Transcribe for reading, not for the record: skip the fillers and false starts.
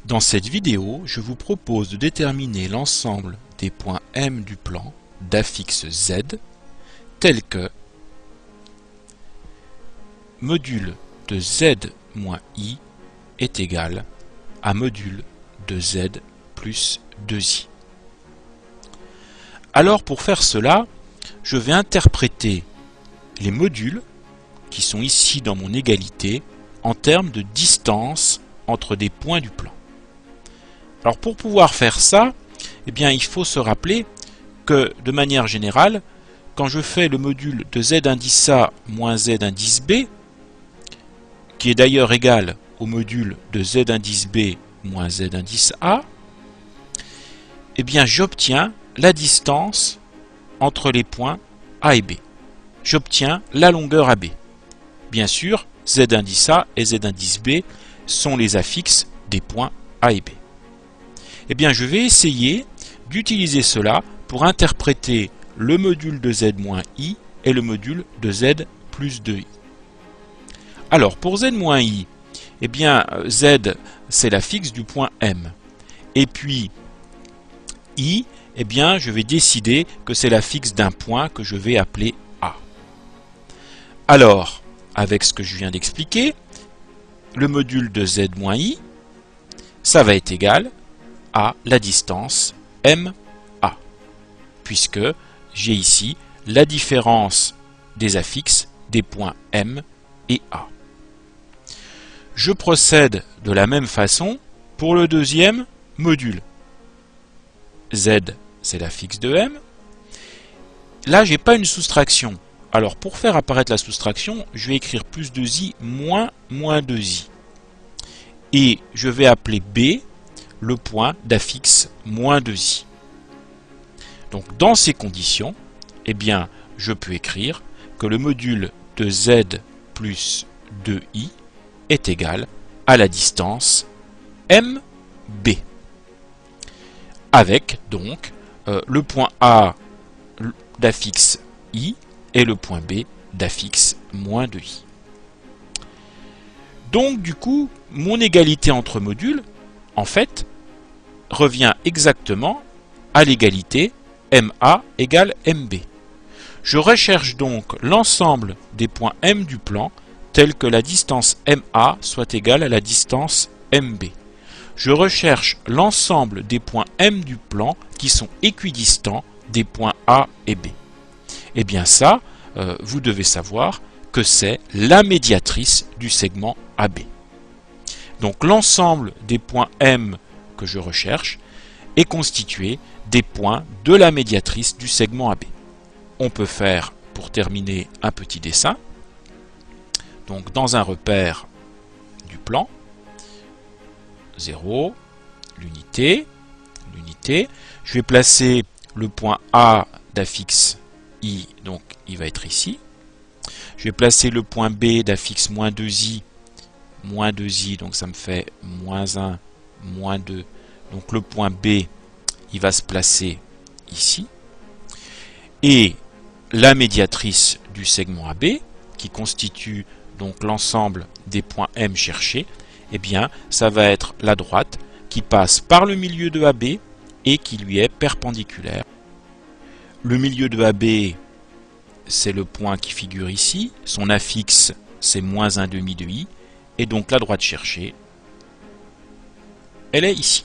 Dans cette vidéo, je vous propose de déterminer l'ensemble des points M du plan d'affixe Z tels que module de Z moins I est égal à module de Z plus 2I. Alors pour faire cela, je vais interpréter les modules qui sont ici dans mon égalité en termes de distance entre des points du plan. Alors pour pouvoir faire ça, eh bien, il faut se rappeler que de manière générale, quand je fais le module de Z indice A moins Z indice B, qui est d'ailleurs égal au module de Z indice B moins Z indice A, eh bien j'obtiens la distance entre les points A et B. J'obtiens la longueur AB. Bien sûr, Z indice A et Z indice B sont les affixes des points A et B. Eh bien, je vais essayer d'utiliser cela pour interpréter le module de Z moins I et le module de Z plus 2I. Alors, pour Z moins I, eh bien, Z, c'est l'affixe du point M. Et puis, I, eh bien, je vais décider que c'est l'affixe d'un point que je vais appeler A. Alors, avec ce que je viens d'expliquer, le module de Z moins I, ça va être égal à la distance MA, puisque j'ai ici la différence des affixes des points M et A. Je procède de la même façon pour le deuxième module. Z, c'est l'affixe de M. Là, j'ai pas une soustraction. Alors, pour faire apparaître la soustraction, je vais écrire plus 2i moins 2i. Et je vais appeler B le point d'affixe moins 2i. Donc, dans ces conditions, eh bien, je peux écrire que le module de Z plus 2i est égal à la distance MB. Avec, donc, le point A d'affixe I et le point B d'affixe moins 2i. Donc, du coup, mon égalité entre modules, en fait, revient exactement à l'égalité MA égale MB. Je recherche donc l'ensemble des points M du plan tel que la distance MA soit égale à la distance MB. Je recherche l'ensemble des points M du plan qui sont équidistants des points A et B. Et bien ça, vous devez savoir que c'est la médiatrice du segment AB. Donc l'ensemble des points M que je recherche est constitué des points de la médiatrice du segment AB. On peut faire, pour terminer, un petit dessin. Donc dans un repère du plan, 0, l'unité, je vais placer le point A d'affixe I, donc il va être ici. Je vais placer le point B d'affixe moins 2i, donc ça me fait moins 1, moins 2. Donc le point B, il va se placer ici. Et la médiatrice du segment AB, qui constitue donc l'ensemble des points M cherchés, eh bien, ça va être la droite qui passe par le milieu de AB et qui lui est perpendiculaire. Le milieu de AB, c'est le point qui figure ici. Son affixe, c'est moins 1,5 de I. Et donc la droite cherchée, elle est ici.